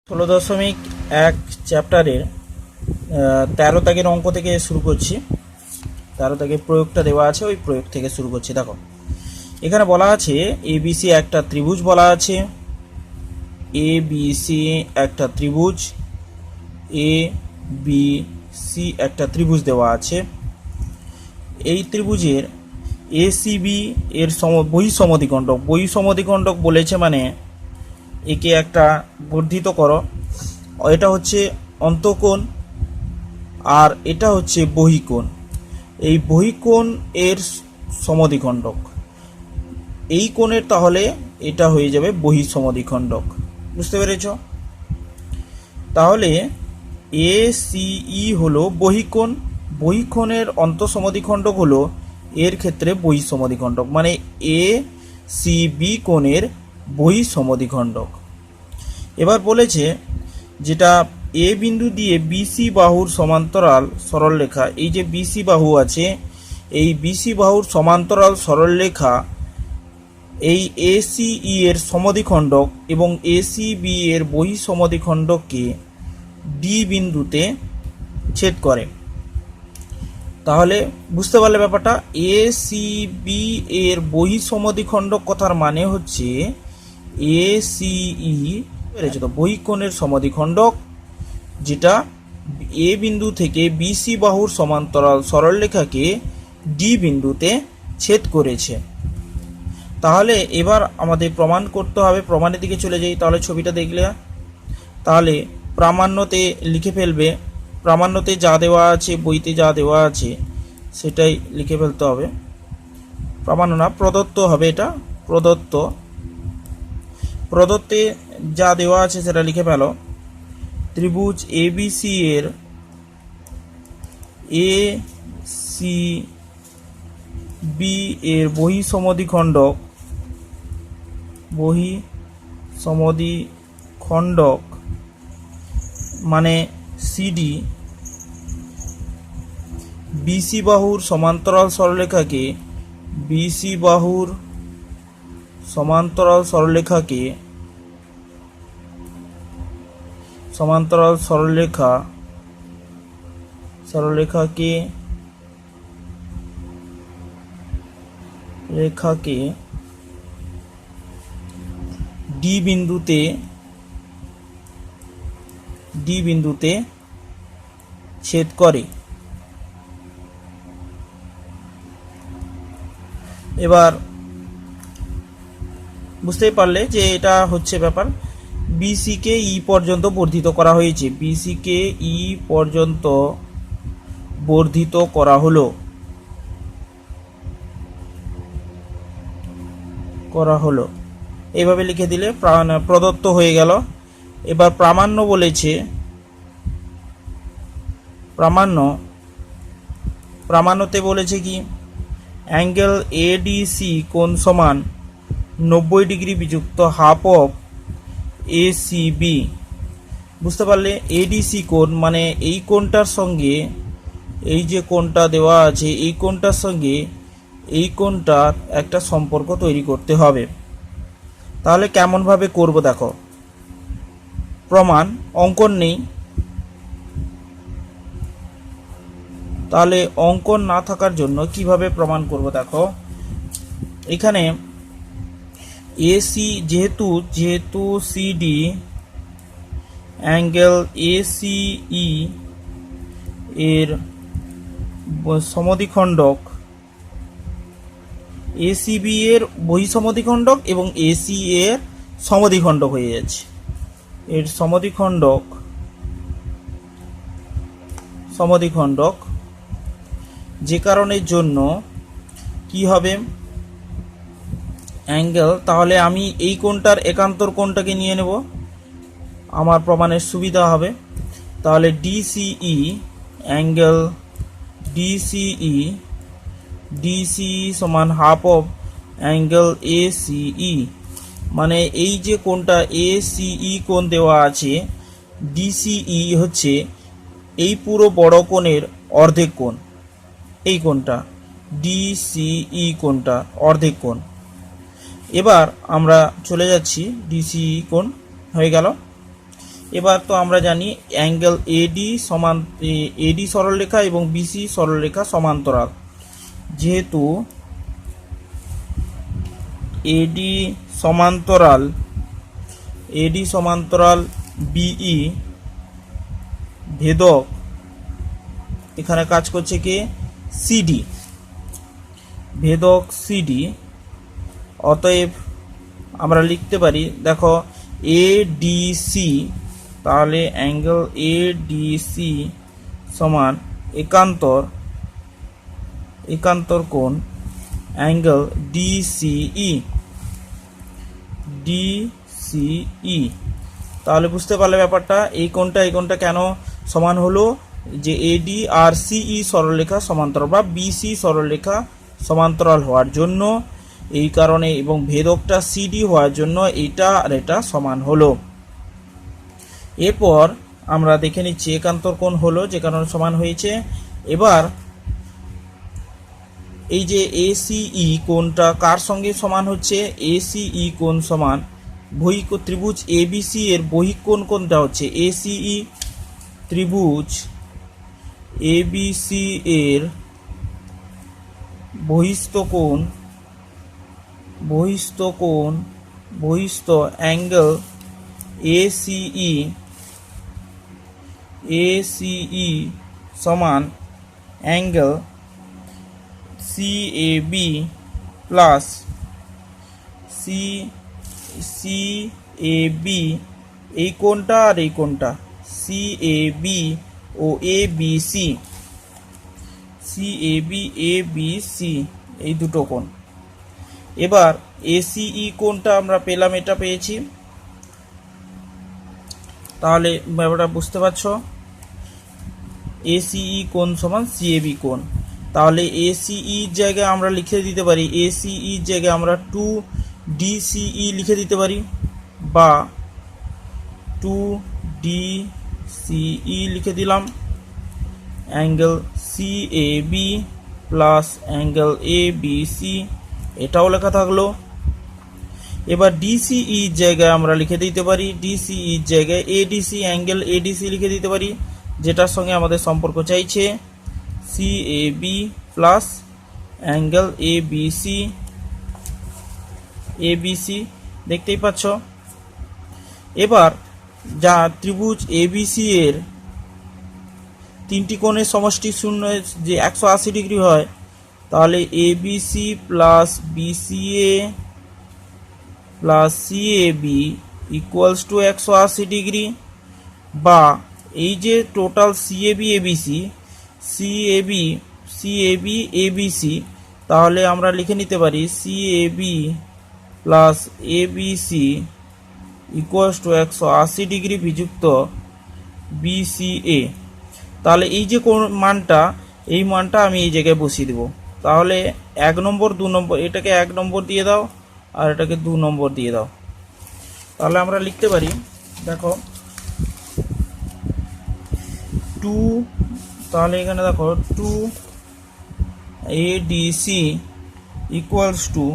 16.1 চ্যাপ্টারের 13 দাগের অঙ্ক থেকে শুরু করছি। 13 দাগের প্রয়োগটা দেওয়া আছে, ওই প্রয়োগ থেকে শুরু করছি। দেখো, এখানে বলা আছে এবিসি একটা ত্রিভুজ বলা আছে। এবিসি একটা ত্রিভুজ, এ বি সি একটা ত্রিভুজ দেওয়া আছে। এই ত্রিভুজের এসিবি এর বহিঃসমদ্বিখণ্ডক বহিঃসমদ্বিখণ্ডক বলেছে, মানে একে একটা বর্ধিত করো। এটা হচ্ছে অন্তঃকোণ আর এটা হচ্ছে বহিকোণ। এই বহিকোণ এর সমদ্বিখণ্ডক, এই কোণের তাহলে এটা হয়ে যাবে বহিঃসমদ্বিখণ্ডক। বুঝতে পেরেছ? তাহলে এ সিই হলো বহিকোণ, বহিকোণের অন্তঃসমদ্বিখণ্ডক হলো এর ক্ষেত্রে বহিঃসমদ্বিখণ্ডক, মানে এ সি বি কোণের বহিঃসমদ্বিখণ্ডক। এবার বলেছে যেটা এ বিন্দু দিয়ে বিসি বাহুর সমান্তরাল সরলরেখা, এই যে বিসি বাহু আছে, এই বিসি বাহুর সমান্তরাল সরলরেখা এই এসিই এর সমদ্বিখণ্ডক এবং এসিবি এর বহিঃসমদ্বিখণ্ডককে ডি বিন্দুতে ছেদ করে। তাহলে বুঝতে পারলে ব্যাপারটা, এসিবি এর বহিঃসমদ্বিখণ্ডক কথার মানে হচ্ছে এসিই তো বহিকোণের সমদ্বিখণ্ডক, যেটা এ বিন্দু থেকে বিসি বাহুর সমান্তরাল সরলরেখাকে ডি বিন্দুতে ছেদ করেছে। তাহলে এবার আমাদের প্রমাণ করতে হবে। প্রমাণের দিকে চলে যাই। তাহলে ছবিটা দেখলে তাহলে প্রামাণ্যতে লিখে ফেলবে। প্রামাণ্যতে যা দেওয়া আছে, বইতে যা দেওয়া আছে সেটাই লিখে ফেলতে হবে। প্রামাণ্য না, প্রদত্ত হবে এটা। প্রদত্তে যা দেওয়া আছে সেটা লিখে ফেলো। ত্রিভুজ এবিসি এর এ সি বি এর বহিঃসমদ্বিখণ্ডক মানে সিডি বিসি বাহুর সমান্তরাল সরলরেখাকে ডি বিন্দুতে ছেদ করে। এবার বুঝতেই পারলে যে এটা হচ্ছে ব্যাপার। বিসি কে ই পর্যন্ত বর্ধিত করা হয়েছে, বিসি কে ই পর্যন্ত বর্ধিত করা হলো। এইভাবে লিখে দিলে প্রদত্ত হয়ে গেল। এবার প্রামাণ্য বলেছে, প্রামাণ্যতে বলেছে কি, অ্যাঙ্গেল এডিসি কোণ সমান 90 ডিগ্রি বিযুক্ত হাফ অফ এসিবি। বুঝতে পারলে, এডিসি কোণ মানে এই কোণটার সঙ্গে এই যে কোণটা দেওয়া আছে, এই কোণটার সঙ্গে এই কোণটার একটা সম্পর্ক তৈরি করতে হবে। তাহলে কেমনভাবে করব দেখো। প্রমাণ, অঙ্কন নেই, তাহলে অঙ্কন না থাকার জন্য কিভাবে প্রমাণ করব দেখো। এখানে এসি যেহেতু সিডি অ্যাঙ্গেল এসিই এর সমদ্বিখণ্ডক, এসিবি এর বহিঃসমদ্বিখণ্ডক এবং এসি এর সমদ্বিখণ্ডক হয়ে যাচ্ছে। এর সমদ্বিখণ্ডক যে কারণের জন্য কি হবে অ্যাঙ্গেল, তাহলে আমি এই কোণটার একান্তর কোণটাকে নিয়ে নেব, আমার প্রমাণের সুবিধা হবে। তাহলে ডিসিই অ্যাঙ্গেল ডিসিই সমান হাফ অফ অ্যাঙ্গেল এসিই, মানে এই যে কোণটা এসিই কোণ দেওয়া আছে, ডিসিই হচ্ছে এই পুরো বড় কোণের অর্ধেক কোণ। এই কোণটা ডিসিই কোণটা অর্ধেক কোণ। এবার আমরা চলে যাচ্ছি, ডিসিই কোণ হয়ে গেল। এবার তো আমরা জানি অ্যাঙ্গেল এডি সমান এডি সরলরেখা এবং বিসি সরলরেখা সমান্তরাল। যেহেতু এডি সমান্তরাল বিই ভেদক এখানে কাজ করছে কে সিডি, ভেদক সিডি। অতএব আমরা লিখতে পারি, দেখো এডিসি, তাহলে অ্যাঙ্গেল এডিসি সমান একান্তর কোণ অ্যাঙ্গেল ডিসিই। তাহলে বুঝতে পারলে ব্যাপারটা, এই কোণটা কেন সমান হলো, যে এডি আর সিই সরলরেখা সমান্তরাল বা বিসি সরলরেখা সমান্তরাল হওয়ার জন্য, এই কারণে, এবং ভেদকটা সিডি হওয়ার জন্য এটা আর এটা সমান হলো। এরপর আমরা দেখে নিচ্ছি একান্তর কোণ হলো যে কারণে সমান হয়েছে। এবার এই যে এসিই কোণটা কার সঙ্গে সমান হচ্ছে, এসিই কোণ সমান ত্রিভুজ এবিসি এর বহিঃকোণ কোণটা হচ্ছে এসিই, ত্রিভুজ এবিসি এর বহিস্থ অ্যাঙ্গেল এসিই সমান অ্যাঙ্গেল সিএবি প্লাস সিএবি, এই কোণটা আর এই কোণটা সিএবি ও এবিসি, এই দুটো কোণ। এবার এসিই কোণটা আমরা পেলাম, এটা পেয়েছি, তাহলে ব্যাপারটা বুঝতে পারছো, এসিই কোণ সমান সিএবি কোণ। তাহলে এসিই জায়গায় আমরা লিখে দিতে পারি, এসিই জায়গায় আমরা 2ডিসিই লিখে দিতে পারি, বা 2ডিসিই লিখে দিলাম, angle CAB plus angle ABC, এটাও লেখা থাকলো। এবার ডিসিই জায়গায় আমরা লিখে দিতে পারি, ডিসিই জায়গায় এডিসি, অ্যাঙ্গেল এডিসি লিখে দিতে পারি, যেটার সঙ্গে আমাদের সম্পর্ক চাইছে সিএবি প্লাস অ্যাঙ্গেল এবিসি, দেখতেই পাচ্ছ। এবার যা ত্রিভুজ এবিসি এর তিনটি কোণের সমষ্টি শূন্য যে 180 ডিগ্রি হয়, তাহলে ABC plus BCA plus CAB equals to 180 degree, বা এই যে টোটাল সিএবি এবিসি, তাহলে আমরা লিখে নিতে পারি CAB plus ABC equals to 180 degree বিযুক্ত বিসিএ। তাহলে এই যে মানটা, এই মানটা আমি এই জায়গায় বসিয়ে দেব। তাহলে 1 নম্বর 2 নম্বর, এটাকে 1 নম্বর দিয়ে দাও আর এটাকে 2 নম্বর দিয়ে দাও। তাহলে আমরা লিখতে পারি, দেখো 2, তাহলে এখানে দেখো 2 এডিসি ইকুয়ালস টু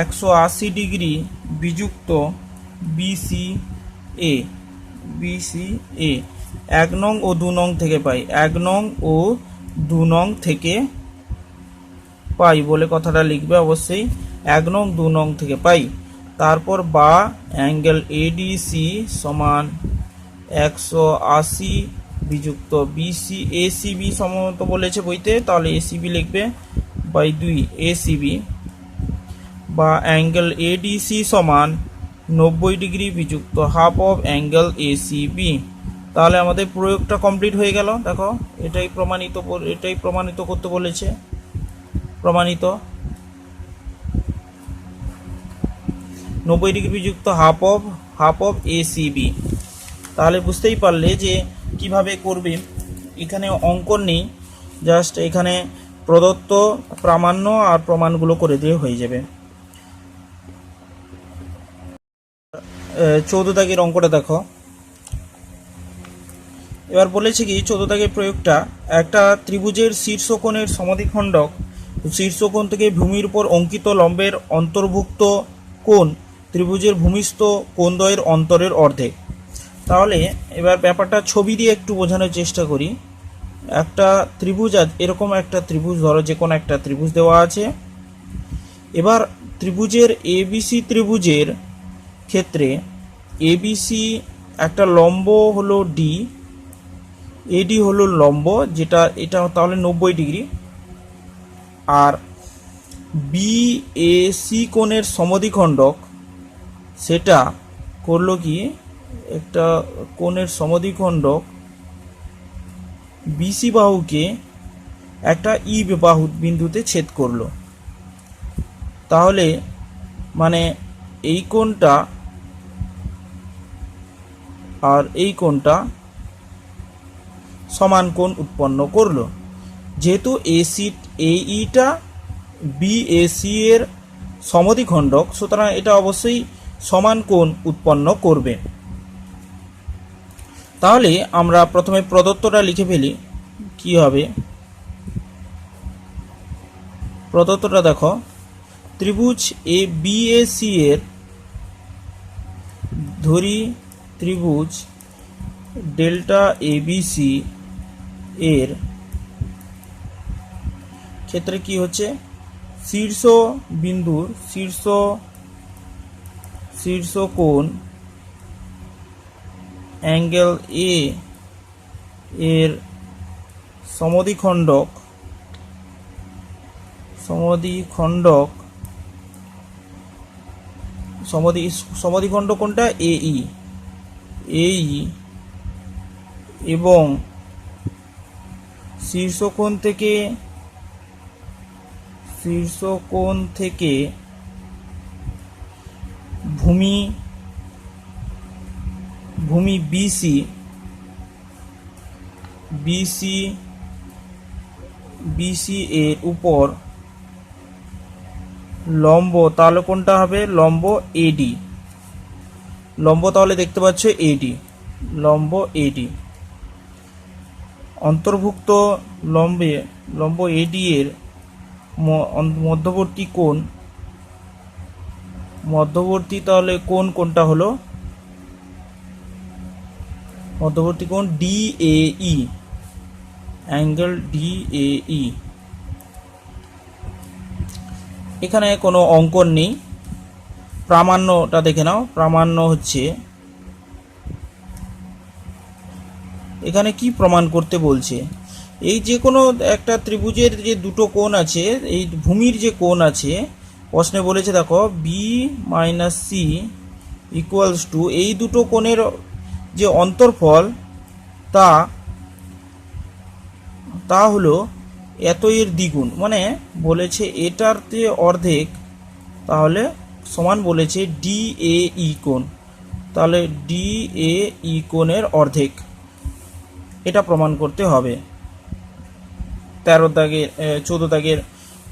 180 ডিগ্রি বিযুক্ত বিসিএ। 1 নং ও 2 নং থেকে পাই, 1 নং ও 2 নং থেকে পাই বলে কথাটা লিখবে অবশ্যই, 1 নং 2 নং থেকে পাই। তারপর বা অ্যাঙ্গেল এডিসি সমান 180 বিযুক্ত বিসি, এসিবি সম্ভবত বলেছে বইতে, তাহলে এসিবি লিখবে বাই 2 এসিবি, বা অ্যাঙ্গেল এডিসি সমান 90 ডিগ্রি বিযুক্ত হাফ অফ অ্যাঙ্গেল এসিবি। তাহলে আমাদের প্রয়োগটা কমপ্লিট হয়ে গেল। দেখো এটাই প্রমাণিত করতে বলেছে, প্রমাণিত 90 ডিগ্রি বিযুক্ত হাফ অফ এসিবি। তাহলে বুঝতেই পারলে যে কিভাবে করবে। এখানে অঙ্কন নেই, জাস্ট এখানে প্রদত্ত প্রামাণ্য আর প্রমাণগুলো করে দিয়ে হয়ে যাবে। 14 দাগের অঙ্কটা দেখো। এবার বলেছে কি 14 দাগের প্রয়োগটা, একটা ত্রিভুজের শীর্ষকোণের সমদ্বিখণ্ডক শীর্ষকোণ থেকে ভূমির উপর অঙ্কিত লম্বের অন্তর্ভুক্ত কোণ ত্রিভুজের ভূমিস্থ কোণদ্বয়ের অন্তরের অর্ধেক। তাহলে এবার ব্যাপারটা ছবি দিয়ে একটু বোঝানোর চেষ্টা করি। একটা ত্রিভুজ, এরকম একটা ত্রিভুজ ধরো, যে কোনো একটা ত্রিভুজ দেওয়া আছে। এবার ত্রিভুজের এবিসি ত্রিভুজের ক্ষেত্রে এবিসি একটা লম্ব হলো ডি, এডি হলো লম্ব, যেটা এটা তাহলে 90 ডিগ্রি। আর বিএসি কোণের সমদ্বিখণ্ডক সেটা করলো কি, একটা কোণের সমদ্বিখণ্ডক বিসি বাহুকে একটা ই বাহু বিন্দুতে ছেদ করলো। তাহলে মানে এই কোণটা আর এই কোণটা সমান কোণ উৎপন্ন করলো। যেহেতু এইটা বিএসি এর সমদ্বিখণ্ডক, সুতরাং এটা অবশ্যই সমান কোণ উৎপন্ন করবে। তাহলে আমরা প্রথমে প্রদত্তটা লিখে ফেলি। কি হবে প্রদত্তটা দেখো, ত্রিভুজ এ বিএসি এর, ধরি ত্রিভুজ ডেল্টা এবিসি এর ক্ষেত্রে কি হচ্ছে, শীর্ষ বিন্দুর শীর্ষ কোণ অ্যাঙ্গেল এ এর সমদ্বিখণ্ডক সমদ্বিখণ্ডক কোণটা এই এবং শীর্ষ কোণ থেকে ভূমি বিসি এর উপর লম্ব, তাহলে কোনটা হবে, লম্ব এডি। লম্ব তাহলে দেখতে পাচ্ছ এডি, লম্ব এডি। অন্তর্ভুক্ত লম্ব এডি এর মধ্যবর্তী তাহলে কোনটা হলো, মধ্যবর্তী কোণ ডিএই, অ্যাঙ্গেল ডিএই। এখানে কোনো অঙ্কন নেই, প্রামাণ্যটা দেখে নাও। প্রামাণ্য হচ্ছে, এখানে কি প্রমাণ করতে বলছে, এই যে কোনো একটা ত্রিভুজের যে দুটো কোণ আছে, এই ভূমির যে কোণ আছে, প্রশ্নে বলেছে দেখো B minus C equals to, এই দুটো কোণের যে অন্তর্ফল তা হলো এত এর দ্বিগুণ, মানে বলেছে এটার যে অর্ধেক, তাহলে সমান বলেছে ডিএই কোণ, তাহলে ডিএই কোণের অর্ধেক, এটা প্রমাণ করতে হবে। 14 দাগের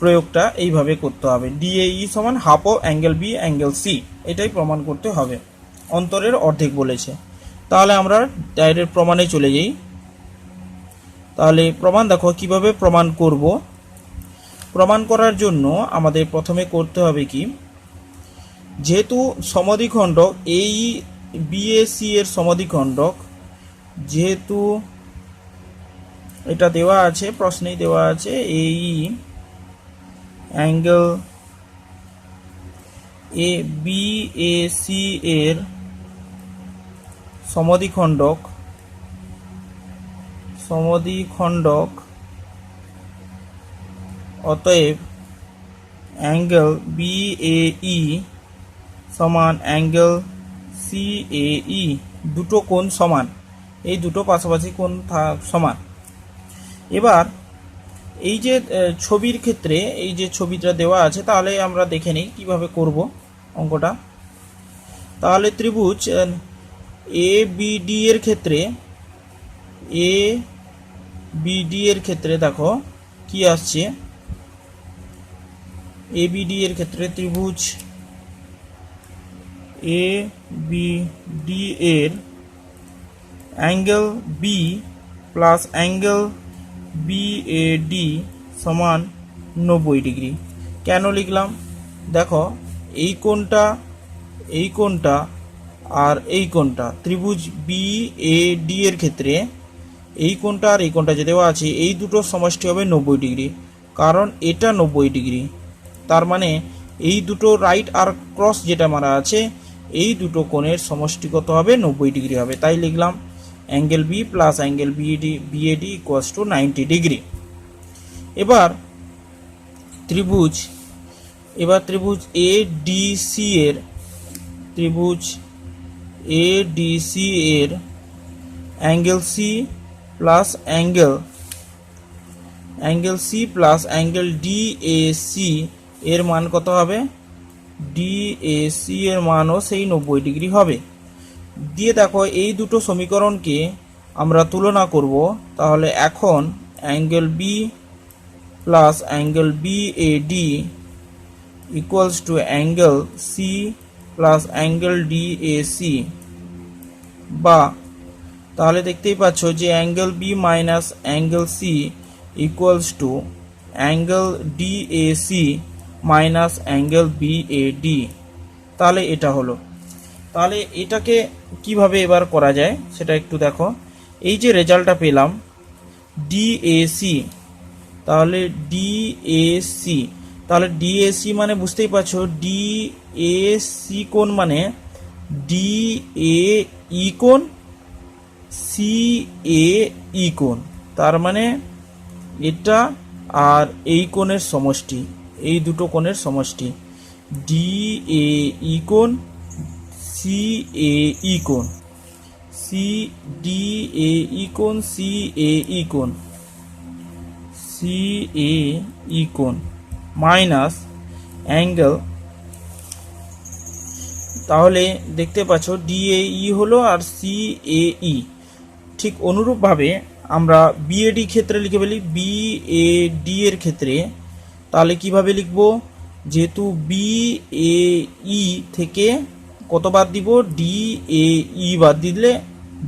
প্রয়োগটা এইভাবে করতে হবে, ডিএই সমান half of angle B angle C, এটাই প্রমাণ করতে হবে, অন্তরের অর্ধেক বলেছে। তাহলে আমরা ডাইরেক্ট প্রমাণে চলে যাই। তাহলে প্রমাণ দেখো কিভাবে প্রমাণ করব। প্রমাণ করার জন্য আমাদের প্রথমে করতে হবে কি, যেহেতু সমদ্বিখণ্ডক এই বিএসি এর সমদ্বিখণ্ডক, যেহেতু এটা দেওয়া আছে, প্রশ্নেই দেওয়া আছে, এই অ্যাঙ্গেল এ বিএসি এর সমদ্বিখণ্ডক অতএব অ্যাঙ্গেল বিএই সমান অ্যাঙ্গেল সিএই, দুটো কোণ সমান, এই দুটো পাশাপাশি কোণ সমান। এবার এই যে ছবির ক্ষেত্রে এই যে ছবিটা দেওয়া আছে, তাহলে আমরা দেখে নিই কিভাবে করব অঙ্কটা। তাহলে ত্রিভুজ এবিডি এর ক্ষেত্রে দেখো কি আসছে, এবিডি এর ক্ষেত্রে ত্রিভুজ এবিডি এর angle B plus angle BAD সমান 90 ডিগ্রি। কেন লিখলাম দেখো, এই কোণটা আর এই কোণটা ত্রিভুজ বি এ ডি এর ক্ষেত্রে এই কোণটা আর এই কোণটা যে দেওয়া আছে এই দুটোর সমষ্টি হবে 90 ডিগ্রি, কারণ এটা 90 ডিগ্রি। তার মানে এই দুটো রাইট আর ক্রস যেটা মারা আছে এই দুটো কোণের সমষ্টি কত হবে? 90 ডিগ্রি হবে। তাই লিখলাম angle B plus angle BAD equals to 90 degree. এবার ত্রিভুজ এ ডিসি এর angle C plus angle DAC এর মান কত হবে? ডিএসি এর মানও সেই 90 ডিগ্রি হবে। দিয়ে দেখো এই দুটো সমীকরণকে আমরা তুলনা করব। তাহলে এখন angle B plus angle BAD equals to angle C plus angle DAC, বা তাহলে দেখতেই পাচ্ছ যে angle B minus angle C equals to angle DAC minus angle BAD. তাহলে এটা হলো। তাহলে এটাকে কিভাবে এবার করা যায় সেটা একটু দেখো। এই যে রেজাল্টটা পেলাম ডিএসি, তাহলে ডিএসি মানে বুঝতেই পারছো ডিএসি কোণ মানে ডিএই কোণ সিএই কোণ, তার মানে এটা আর এই কোণের সমষ্টি, এই দুটো কোণের সমষ্টি ডিএই কোণ সিএই কোণ, সিএই কোণ মাইনাস অ্যাঙ্গেল, তাহলে দেখতে পাচ্ছ ডিএই হলো আর সিএই। ঠিক অনুরূপভাবে আমরা বিএডি ক্ষেত্রে লিখে ফেলি বিএডি এর ক্ষেত্রে। তাহলে কিভাবে লিখব? যেহেতু বিএই থেকে কত বাদ দিব? ডিএই বাদ দিলে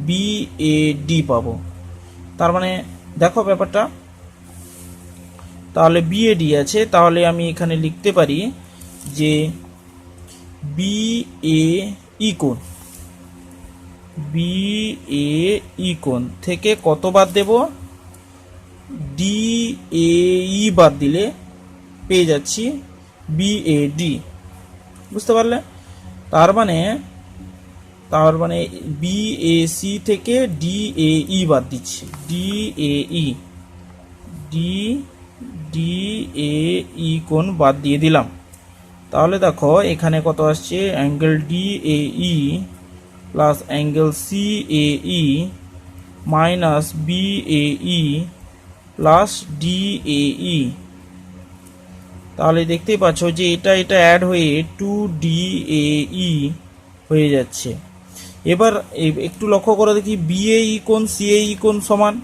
বিএডি পাবো। তার মানে দেখো ব্যাপারটা, তাহলে বিএডি আছে, তাহলে আমি এখানে লিখতে পারি যে বিএই কোণ থেকে কত বাদ দেব? ডিএই বাদ দিলে পেয়ে যাচ্ছি বিএডি। বুঝতে পারলে? তার মানে বিএসি থেকে ডিএই বাদ দিচ্ছি, ডিএই কোণ বাদ দিয়ে দিলাম। তাহলে দেখো এখানে কত আসছে? Angle DAE plus angle CAE minus BAE plus DAE. তাহলে দেখতেই পাচ্ছ যে এটা অ্যাড হয়ে 2DAE হয়ে যাচ্ছে। এবার একটু লক্ষ্য করে দেখি বিএই কোণ সিএই কোণ সমান,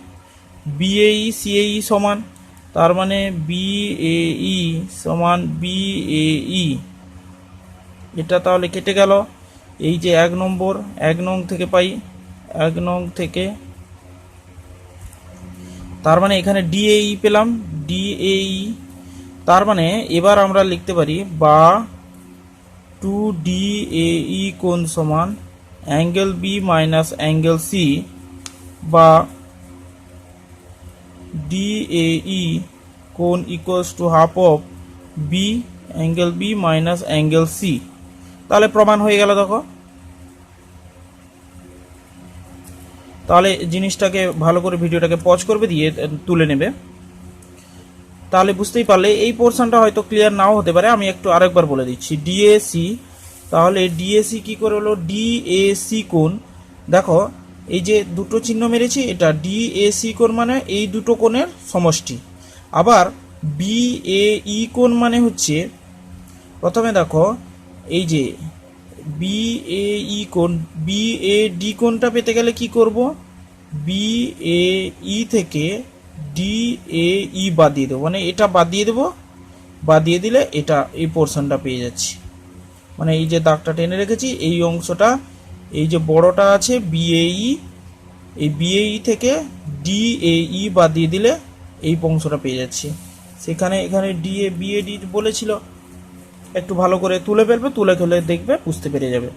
বিএই সিএই সমান, তার মানে বিএই সমান বিএই। এটা তাহলে কেটে গেল। এই যে 1 নং থেকে পাই, 1 নং থেকে, তার মানে এখানে ডিএই পেলাম, ডিএই। তার মানে এবার আমরা লিখতে পারি বা 2DAE কোণ সমান angle B minus angle C, বা ডিএই কোণ equals to half of B angle B minus angle C. তাহলে প্রমাণ হয়ে গেল। দেখো তাহলে জিনিসটাকে ভালো করে ভিডিওটাকে পজ করবে, দিয়ে তুলে নেবে। তাহলে বুঝতেই পারলে এই পোর্শনটা হয়তো ক্লিয়ার নাও হতে পারে, আমি একটু আরেকবার বলে দিচ্ছি। ডিএসি, তাহলে ডিএসি কি করে হলো? ডিএসি কোণ, দেখো এই যে দুটো চিহ্ন মেরেছি, এটা ডিএসি কোণ মানে এই দুটো কোণের সমষ্টি। আবার বিএই কোণ মানে হচ্ছে, প্রথমে দেখো এই যে বিএই কোণ, বিএডি কোণটা পেতে গেলে কি করব? বিএই থেকে ডিএই বাদ দিয়ে দেবো, মানে এটা বাদ দিয়ে দেবো, বাদ দিয়ে দিলে এটা এই পোর্শনটা পেয়ে যাচ্ছি। মানে এই যে দাগটা টেনে রেখেছি এই অংশটা, এই যে বড়টা আছে বিএই, এই বিএই থেকে ডিএই বাদ দিয়ে দিলে এই অংশটা পেয়ে যাচ্ছি। সেখানে এখানে বিএডি বলেছিল, একটু ভালো করে তুলে ফেলবে, তুলে খেলে দেখবে, বুঝতে পেরে যাবে।